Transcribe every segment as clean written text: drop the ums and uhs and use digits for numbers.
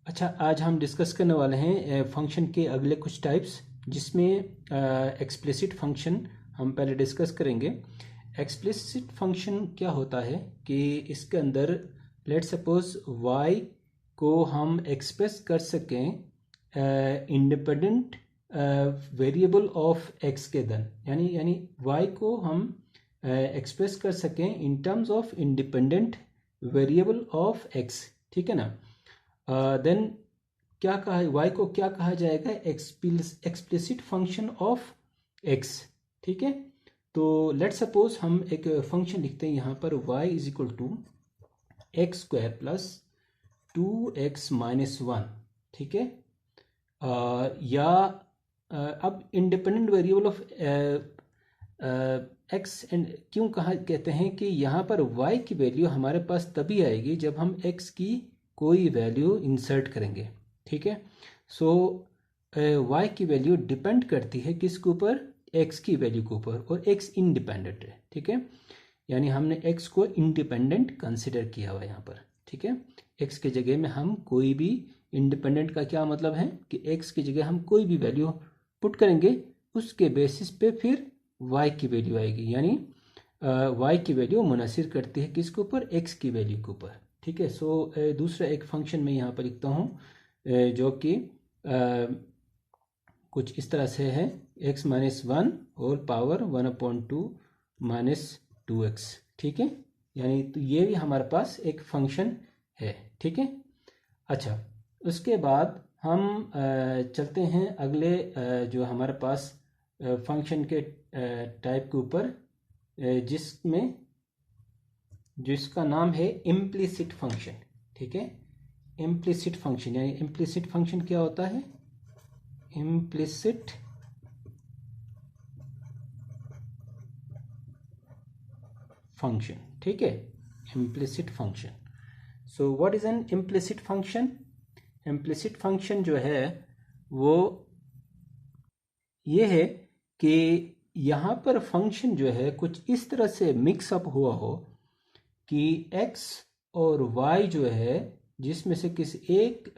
अच्छा, आज हम डिस्कस करने वाले हैं फंक्शन के अगले कुछ टाइप्स, जिसमें एक्सप्लिसिट फंक्शन हम पहले डिस्कस करेंगे। एक्सप्लिसिट फंक्शन क्या होता है कि इसके अंदर लेट सपोज y को हम एक्सप्रेस कर सकें इंडिपेंडेंट वेरिएबल ऑफ x के दन, यानी y को हम एक्सप्रेस कर सकें in terms of independent variable of x, ठीक है ना। देन क्या कहा, y को क्या कहा जाएगा, एक्सप्लिसिट फंक्शन ऑफ x, ठीक है। तो लेट सपोज हम एक फंक्शन लिखते हैं यहाँ पर y is equal to x square plus 2x minus 1, ठीक है। या अब independent variable of x and क्यों कहा कहते हैं कि यहाँ पर y की वैल्यू हमारे पास तभी आएगी जब हम x की कोई वैल्यू इंसर्ट करेंगे, ठीक है। सो y की वैल्यू डिपेंड करती है किसके ऊपर, x की वैल्यू के ऊपर, और x इंडिपेंडेंट है, ठीक है। यानी हमने x को इंडिपेंडेंट कंसिडर किया हुआ यहाँ पर, ठीक है। x की जगह में हम कोई भी, इंडिपेंडेंट का क्या मतलब है कि x की जगह हम कोई भी वैल्यू पुट करेंगे, उसके बेसिस पे फिर y की वैल्यू आएगी, यानी y की वैल्यू मुनसिर करती है किसके ऊपर, x की वैल्यू के ऊपर, ठीक है। सो दूसरा एक फंक्शन मैं यहाँ पर लिखता हूँ जो कि कुछ इस तरह से है, x minus 1 whole power 1/2 minus 2x, ठीक है। यानी तो ये भी हमारे पास एक फंक्शन है, ठीक है। अच्छा, उसके बाद हम चलते हैं अगले जो हमारे पास फंक्शन के टाइप के ऊपर, जिसका नाम है इम्प्लिसिट फंक्शन, ठीक है। इम्प्लिसिट फंक्शन, यानी इम्प्लिसिट फंक्शन क्या होता है, इम्प्लिसिट फंक्शन, ठीक है, implicit function. So what is an implicit function? Implicit function जो है वो ये है कि यहाँ पर फंक्शन जो है कुछ इस तरह से मिक्सअप हुआ हो कि x और y जो है, जिसमें से किसी एक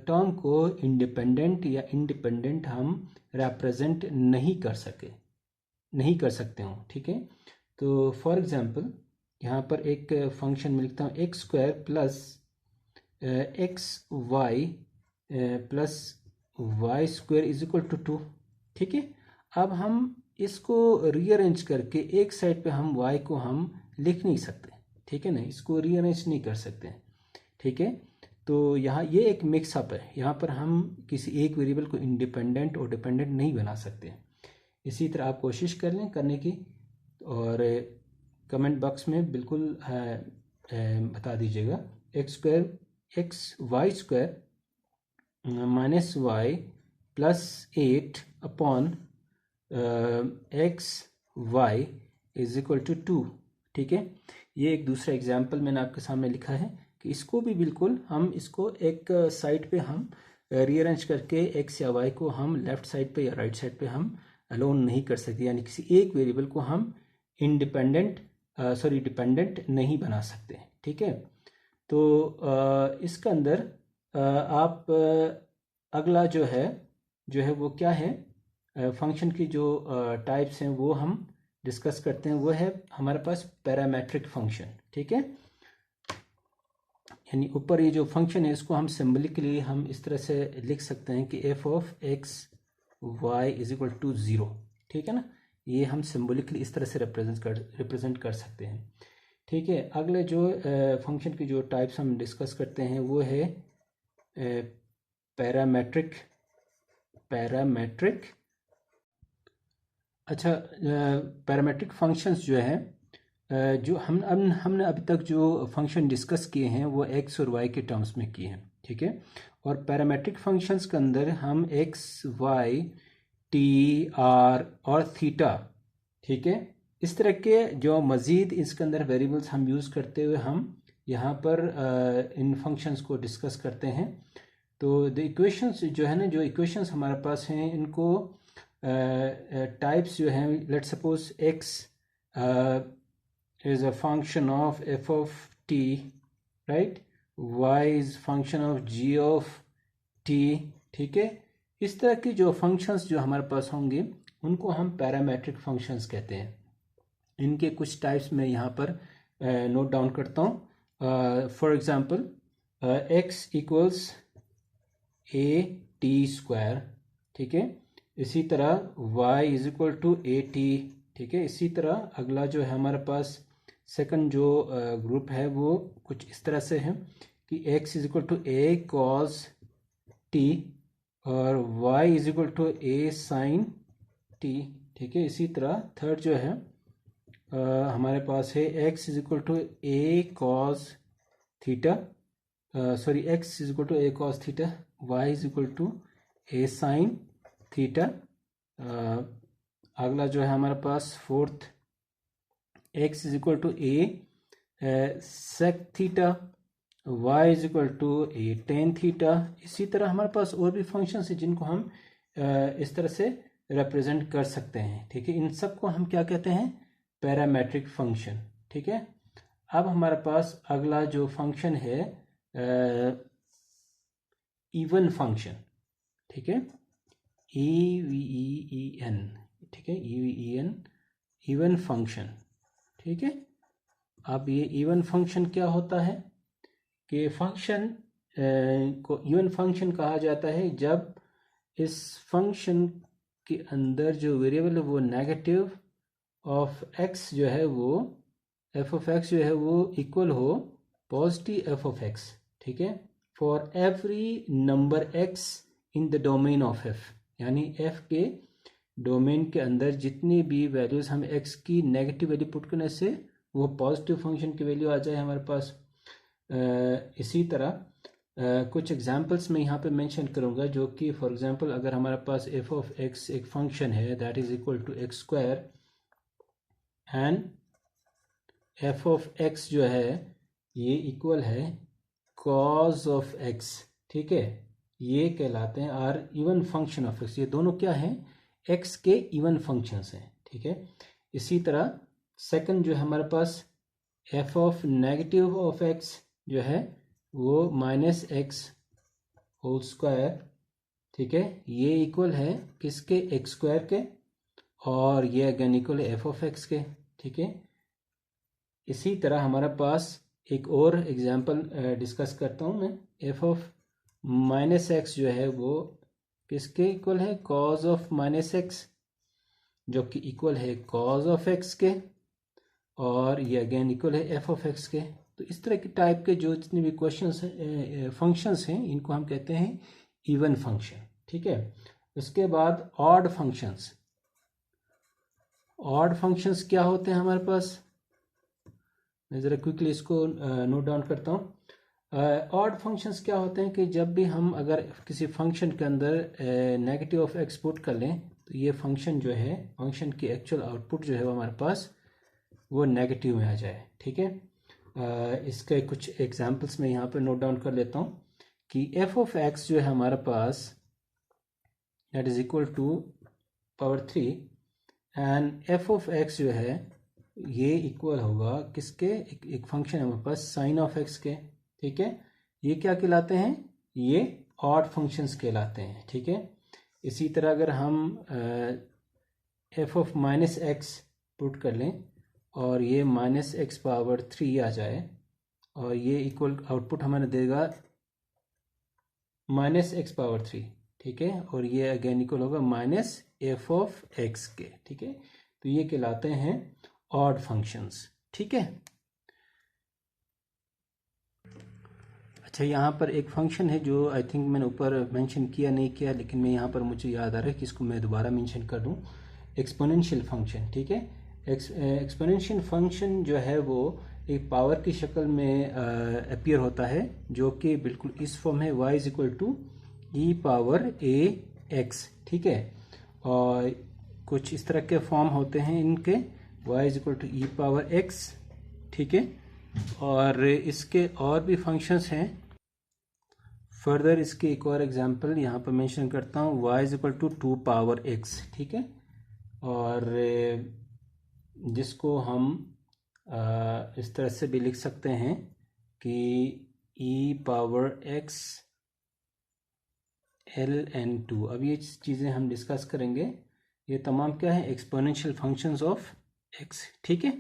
टर्म को इंडिपेंडेंट या इंडिपेंडेंट हम रिप्रेजेंट नहीं कर सकते हो, ठीक है। तो फॉर एग्जांपल यहाँ पर एक फंक्शन में लिखता हूँ x square plus x y plus y square is equal to 2, ठीक है। अब हम इसको रीअरेंज करके एक साइड पे हम y को हम लिख नहीं सकते, ठीक है ना, इसको रीअरेंज नहीं कर सकते, ठीक है। तो यहाँ ये एक मिक्सअप है, यहाँ पर हम किसी एक वेरिएबल को इंडिपेंडेंट और डिपेंडेंट नहीं बना सकते। इसी तरह आप कोशिश कर लें करने की, और कमेंट बॉक्स में बिल्कुल बता दीजिएगा। X square x y square minus y plus 8 upon x y is equal to 2, ठीक है। ये एक दूसरा एग्जाम्पल मैंने आपके सामने लिखा है कि इसको भी बिल्कुल हम इसको एक साइड पे हम रीअरेंज करके एक्स या वाई को हम लेफ्ट साइड पे या राइट साइड पे हम अलोन नहीं कर सकते, यानी किसी एक वेरिएबल को हम डिपेंडेंट नहीं बना सकते, ठीक है। तो इसके अंदर आप अगला जो है वो क्या है, फंक्शन की जो टाइप्स हैं वो हम डिस्कस करते हैं। वो है हमारे पास पैरामेट्रिक फंक्शन, ठीक है। यानी ऊपर ये जो फंक्शन है इसको हम सिंबलिकली हम इस तरह से लिख सकते हैं कि f of x y is equal to 0, ठीक है ना। ये हम सिंबलिकली इस तरह से रिप्रेजेंट कर सकते हैं, ठीक है। अगले जो फंक्शन की जो टाइप्स हम डिस्कस करते हैं वो है पैरामेट्रिक। अच्छा, पैरामेट्रिक फंक्शंस जो है, जो हमने अभी तक जो फंक्शन डिस्कस किए हैं वो एक्स और वाई के टर्म्स में किए हैं, ठीक है। और पैरामेट्रिक फंक्शंस के अंदर हम एक्स वाई टी आर और थीटा, ठीक है, इस तरह के जो मज़ीद इसके अंदर वेरिएबल्स हम यूज़ करते हुए हम यहाँ पर इन फंक्शंस को डिस्कस करते हैं। तो द इक्वेशंस जो है ना, जो इक्वेशंस हमारे पास हैं इनको टाइप्स जो हैं, let suppose x is a function of f of t, right? Y is function of g of T, ठीक है। इस तरह की जो फंक्शंस जो हमारे पास होंगे उनको हम पैरामेट्रिक फंक्शंस कहते हैं। इनके कुछ टाइप्स में यहाँ पर नोट डाउन करता हूँ। For example x equals a t square, ठीक है। इसी तरह y is equal to a t, ठीक है। इसी तरह अगला जो है हमारे पास सेकंड जो ग्रुप है वो कुछ इस तरह से है कि x is equal to A cos t और y is equal to A sine t, ठीक है। इसी तरह थर्ड जो है हमारे पास है x is equal to A cos theta, sorry x is equal to A cos theta, y is equal to A sine theta. अगला जो है हमारे पास fourth x is equal to A sec theta, y is equal to A tan theta. इसी तरह हमारे पास और भी फंक्शंस हैं जिनको हम इस तरह से रिप्रेजेंट कर सकते हैं, ठीक है। इन सब को हम क्या कहते हैं, पैरामेट्रिक फंक्शन, ठीक है। अब हमारे पास अगला जो फंक्शन है इवन फंक्शन, ठीक है, EVEN, ठीक है, EVEN इवन फंक्शन, ठीक है। अब ये इवन फंक्शन क्या होता है कि फंक्शन को इवन फंक्शन कहा जाता है जब इस फंक्शन के अंदर जो वेरिएबल है वो नेगेटिव ऑफ एक्स जो है वो एफ ऑफ एक्स जो है वो इक्वल हो पॉजिटिव एफ ऑफ एक्स, ठीक है, for every number x in the domain of F. यानी एफ के डोमेन के अंदर जितनी भी वैल्यूज हम एक्स की नेगेटिव वैल्यू पुट करने से वो पॉजिटिव फंक्शन की वैल्यू आ जाए हमारे पास। इसी तरह कुछ एग्जांपल्स मैं यहाँ पे मेंशन करूँगा जो कि फॉर एग्जांपल अगर हमारे पास एफ ऑफ एक्स एक फंक्शन है that is equal to x square and F of x जो है ये इक्वल है कॉज ऑफ एक्स, ठीक है। ये कहलाते हैं are even function of x. ये दोनों क्या हैं, एक्स के इवन फंक्शंस हैं, ठीक है। इसी तरह सेकंड जो है हमारे पास F of negative of x जो है वो माइनस एक्स होल स्क्वायर, ठीक है। ये इक्वल है किसके, एक्स स्क्वायर के, और ये अगेन इक्वल है एफ ऑफ एक्स के, ठीक है। इसी तरह हमारे पास एक और एग्जांपल डिस्कस करता हूँ मैं। एफ ऑफ माइनस एक्स जो है वो किसके इक्वल है, कॉज ऑफ माइनस एक्स जो कि इक्वल है कॉज ऑफ एक्स के, और ये अगेन इक्वल है एफ ऑफ एक्स के। तो इस तरह के टाइप के जो जितने भी क्वेश्चंस फंक्शंस हैं इनको हम कहते हैं इवन फंक्शन, ठीक है। उसके बाद ऑड फंक्शंस। ऑड फंक्शंस क्या होते हैं हमारे पास, मैं ज़रा क्विकली इसको नोट डाउन करता हूँ। ऑड फंक्शंस क्या होते हैं कि जब भी हम अगर किसी फंक्शन के अंदर नेगेटिव ऑफ एक्स पुट कर लें तो ये फंक्शन जो है, फंक्शन की एक्चुअल आउटपुट जो है वो हमारे पास वो नेगेटिव में आ जाए, ठीक है। इसके कुछ एग्जांपल्स मैं यहाँ पे नोट डाउन कर लेता हूँ कि एफ ऑफ एक्स जो है हमारे पास that is equal to power 3 and F of x जो है ये इक्वल होगा किसके, एक फंक्शन है हमारे पास साइन ऑफ एक्स के, ठीक है। ये क्या कहलाते हैं, ये ऑड फंक्शंस कहलाते हैं, ठीक है। इसी तरह अगर हम F of minus x put कर लें और ये माइनस एक्स पावर 3 आ जाए और ये इक्वल आउटपुट हमें देगा माइनस एक्स पावर 3, ठीक है, और ये अगेन इक्वल होगा माइनस एफ ऑफ एक्स के, ठीक है। तो ये कहलाते हैं ऑड फंक्शंस, ठीक है। अच्छा, यहाँ पर एक फंक्शन है जो आई थिंक मैंने ऊपर मेंशन किया नहीं किया, लेकिन मैं यहाँ पर मुझे याद आ रहा है कि इसको मैं दोबारा मेंशन कर दूँ, एक्सपोनेंशियल फंक्शन, ठीक है। एक्सपोनेंशियल फंक्शन जो है वो एक पावर की शक्ल में अपीयर होता है जो कि बिल्कुल इस फॉर्म है y is equal to e power a x, ठीक है। और कुछ इस तरह के फॉर्म होते हैं इनके, y is equal to e power x, ठीक है। और इसके और भी फंक्शंस हैं। फर्दर इसके एक और एग्जांपल यहाँ पर मेंशन करता हूँ, y is equal to 2 power x, ठीक है। और जिसको हम इस तरह से भी लिख सकते हैं कि e पावर x ln2। अब ये चीज़ें हम डिस्कस करेंगे। ये तमाम क्या है, एक्सपोनेंशियल फंक्शंस ऑफ x, ठीक है।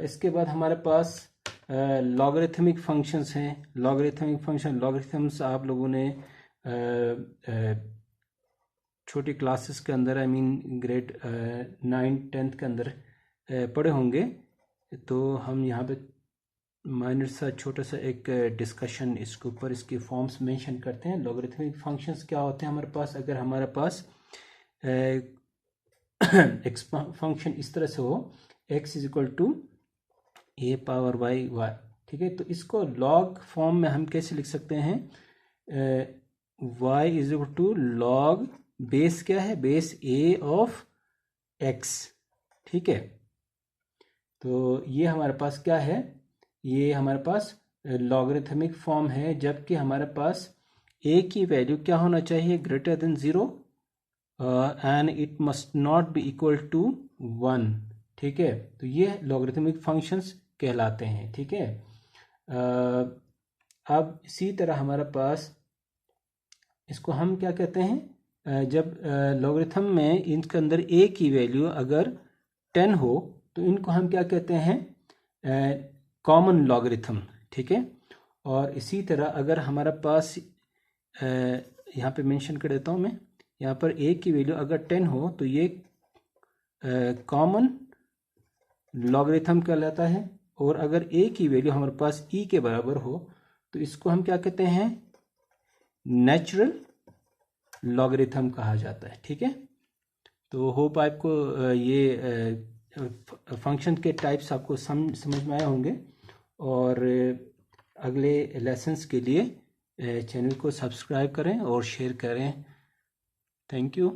इसके बाद हमारे पास लॉगरिथमिक फंक्शंस हैं। लॉगरिथमिक फंक्शन, लॉगरिथम्स आप लोगों ने छोटी क्लासेस के अंदर, आई मीन ग्रेड 9-10 के अंदर पढ़े होंगे। तो हम यहाँ पे माइनर सा छोटा सा एक डिस्कशन इसके ऊपर, इसकी फॉर्म्स मेंशन करते हैं। लॉगरिथमिक फंक्शंस क्या होते हैं हमारे पास? अगर हमारे पास फंक्शन इस तरह से हो, x is equal to a power y, ठीक है, तो इसको लॉग फॉर्म में हम कैसे लिख सकते हैं? y is equal to log base क्या है, बेस a ऑफ x, ठीक है। तो ये हमारे पास क्या है, ये हमारे पास लॉगरिथमिक फॉर्म है, जबकि हमारे पास a की वैल्यू क्या होना चाहिए, greater than 0 and it must not be equal to 1, ठीक है। तो ये लॉगरिथमिक फंक्शंस कहलाते हैं, ठीक है। अब इसी तरह हमारे पास इसको हम क्या कहते हैं, जब लॉगरिथम में इनके अंदर a की वैल्यू अगर 10 हो तो इनको हम क्या कहते हैं, कॉमन लॉगरिथम, ठीक है। और इसी तरह अगर हमारे पास यहाँ पे मेंशन कर देता हूँ मैं, यहाँ पर a की वैल्यू अगर 10 हो तो ये कॉमन लॉगरिथम कहलाता है। और अगर a की वैल्यू हमारे पास e के बराबर हो तो इसको हम क्या कहते हैं, नेचुरल लॉगरिथम कहा जाता है, ठीक है। तो होप आपको ये फंक्शन के टाइप्स आपको समझ में आए होंगे। और अगले लेसन्स के लिए चैनल को सब्सक्राइब करें और शेयर करें। Thank you.